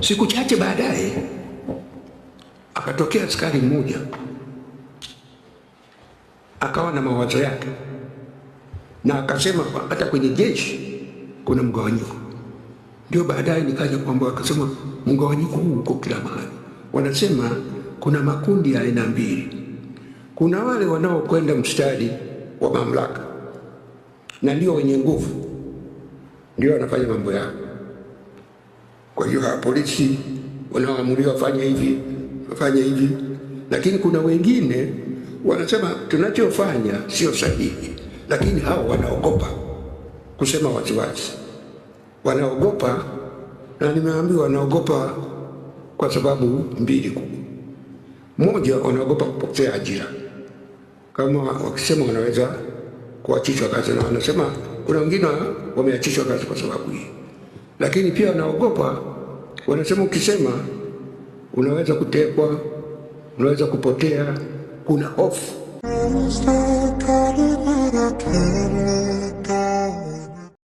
Siku chache baadaye akatokea askari mmoja akawa na mawazo yake na akasema hata kwenye jeshi kuna mgawanyiko. Ndio baadaye nikaja kwamba akasema mgawanyiko huu uko kila mahali. Wanasema kuna makundi ya aina mbili. Kuna wale wanaokwenda mstari wa mamlaka na ndio wenye nguvu, ndio wanafanya mambo yao. Kwa hiyo polisi wanaoamuriwa wafanye hivi, lakini kuna wengine wanasema tunachofanya sio sahihi, lakini hao wanaogopa kusema waziwazi, wanaogopa. Na nimeambiwa wanaogopa kwa sababu mbili kubwa. Moja, wanaogopa kupoteza ajira, kama wakisema wanaweza kuachishwa kazi, na wanasema kuna wengine wameachishwa kazi kwa sababu hii. Lakini pia wanaogopa, wanasema ukisema unaweza kutekwa, unaweza kupotea, kuna hofu.